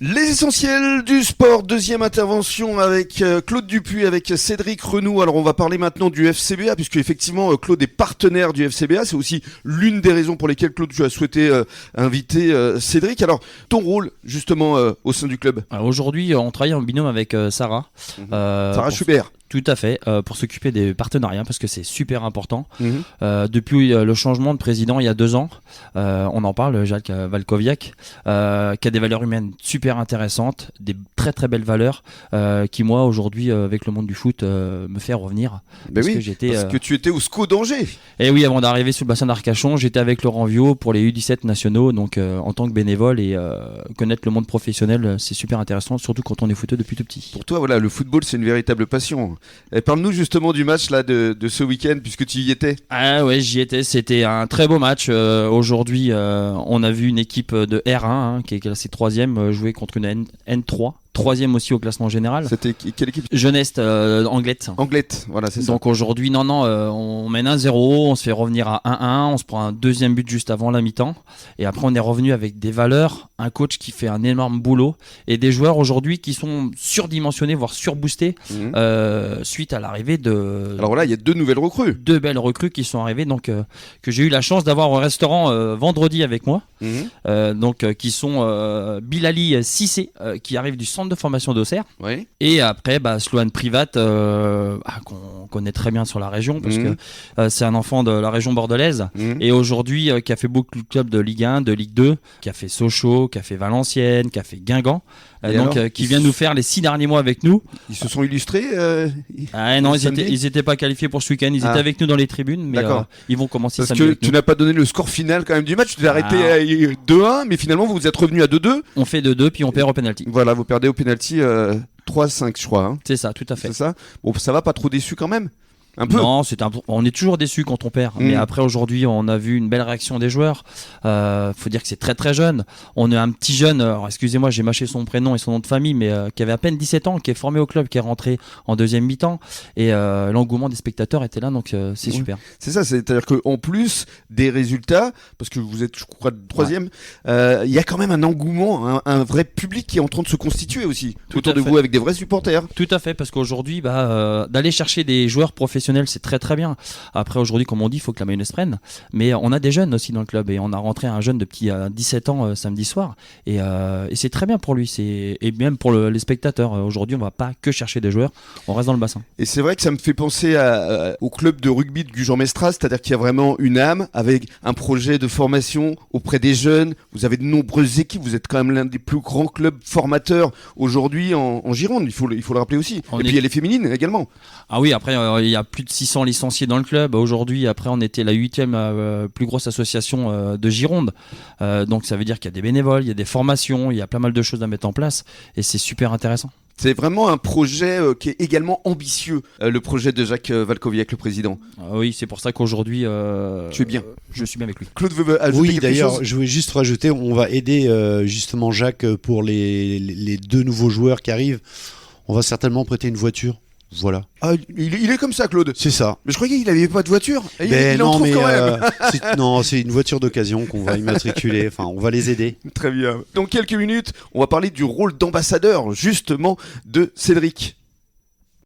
Les essentiels du sport, deuxième intervention avec Claude Dupuis, avec Cédric Renoux. Alors on va parler maintenant du FCBA, puisque effectivement Claude est partenaire du FCBA. C'est aussi l'une des raisons pour lesquelles Claude, tu as souhaité inviter Cédric. Alors ton rôle justement au sein du club. Alors, aujourd'hui on travaille en binôme avec Sarah. Sarah Schubert. Tout à fait, pour s'occuper des partenariats parce que c'est super important. Depuis le changement de président il y a 2 ans, on en parle, Jacques Valkoviak, qui a des valeurs humaines super intéressantes, des très très belles valeurs qui moi aujourd'hui avec le monde du foot me fait revenir. Parce que tu étais au SCO d'Angers. Et oui, avant d'arriver sur le bassin d'Arcachon, j'étais avec Laurent Viot pour les U17 nationaux, donc en tant que bénévole, et connaître le monde professionnel, c'est super intéressant, surtout quand on est footeux depuis tout petit. Pour toi, voilà, le football c'est une véritable passion. Et parle-nous justement du match là de ce week-end, puisque tu y étais. Ah ouais, j'y étais. C'était un très beau match. Aujourd'hui, on a vu une équipe de R1 qui est classée 3e jouer contre une N3. 3e aussi au classement général. C'était quelle équipe? Jeunesse Anglette. Anglette, voilà, c'est ça. Donc aujourd'hui, on mène 1-0, on se fait revenir à 1-1, on se prend un deuxième but juste avant la mi-temps. Et après, on est revenu avec des valeurs, un coach qui fait un énorme boulot et des joueurs aujourd'hui qui sont surdimensionnés, voire surboostés suite à l'arrivée de... Alors voilà, il y a 2 nouvelles recrues. 2 belles recrues qui sont arrivées, donc que j'ai eu la chance d'avoir au restaurant vendredi avec moi. Qui sont Bilali Cissé, qui arrive du centre de formation d'Auxerre. Oui. Et après, Sloan Privat, qu'on connaît très bien sur la région, parce que c'est un enfant de la région bordelaise. Et aujourd'hui, qui a fait beaucoup de clubs de Ligue 1, de Ligue 2, qui a fait Sochaux, qui a fait Valenciennes, qui a fait Guingamp. Qui vient nous faire les 6 derniers mois avec nous. Ils se sont illustrés non, ils étaient pas qualifiés pour ce week-end. Ils étaient avec nous dans les tribunes, mais ils vont commencer samedi. Parce que tu n'as pas donné le score final quand même du match. Tu t'es arrêté à 2-1, mais finalement vous êtes revenu à 2-2. On fait 2-2, puis on perd au penalty. Voilà, vous perdez au penalty 3-5, je crois. Hein. C'est ça, tout à fait. C'est ça. Bon, ça va, pas trop déçu quand même. Un peu. Non, on est toujours déçu quand on perd. Mais après, aujourd'hui, on a vu une belle réaction des joueurs. Faut dire que c'est très très jeune. On a un petit jeune, alors, excusez-moi, j'ai mâché son prénom et son nom de famille, mais qui avait à peine 17 ans, qui est formé au club, qui est rentré en deuxième mi-temps. Et l'engouement des spectateurs était là, donc c'est super. C'est ça, c'est-à-dire qu'en plus des résultats, parce que vous êtes, je crois, 3e, il y a quand même un engouement, un vrai public qui est en train de se constituer aussi autour de vous, avec des vrais supporters. Tout à fait, parce qu'aujourd'hui, d'aller chercher des joueurs professionnels, c'est très très bien. Après, aujourd'hui, comme on dit, il faut que la mayonnaise prenne. Mais on a des jeunes aussi dans le club, et on a rentré un jeune de petit 17 ans samedi soir, et c'est très bien pour lui, et même pour les spectateurs. Aujourd'hui, on va pas que chercher des joueurs, on reste dans le bassin. Et c'est vrai que ça me fait penser au club de rugby de Gujan-Mestras, c'est-à-dire qu'il y a vraiment une âme avec un projet de formation auprès des jeunes. Vous avez de nombreuses équipes, vous êtes quand même l'un des plus grands clubs formateurs aujourd'hui en Gironde, il faut le rappeler aussi. Puis il y a les féminines également. Ah oui, après il y a plus de 600 licenciés dans le club. Aujourd'hui, après, on était la 8e plus grosse association de Gironde. Donc ça veut dire qu'il y a des bénévoles, il y a des formations, il y a pas mal de choses à mettre en place, et c'est super intéressant. C'est vraiment un projet qui est également ambitieux, le projet de Jacques Valkoviak, le président. Oui, c'est pour ça qu'aujourd'hui, tu es bien. Je suis bien avec lui. Claude veut ajouter quelque chose. Oui, d'ailleurs, je voulais juste rajouter, on va aider justement Jacques pour les 2 nouveaux joueurs qui arrivent. On va certainement prêter une voiture. Voilà. Ah, il est comme ça, Claude. C'est ça. Mais je croyais qu'il n'avait pas de voiture. Il en trouve quand même. C'est une voiture d'occasion qu'on va immatriculer. Enfin, on va les aider. Très bien. Dans quelques minutes, on va parler du rôle d'ambassadeur, justement, de Cédric.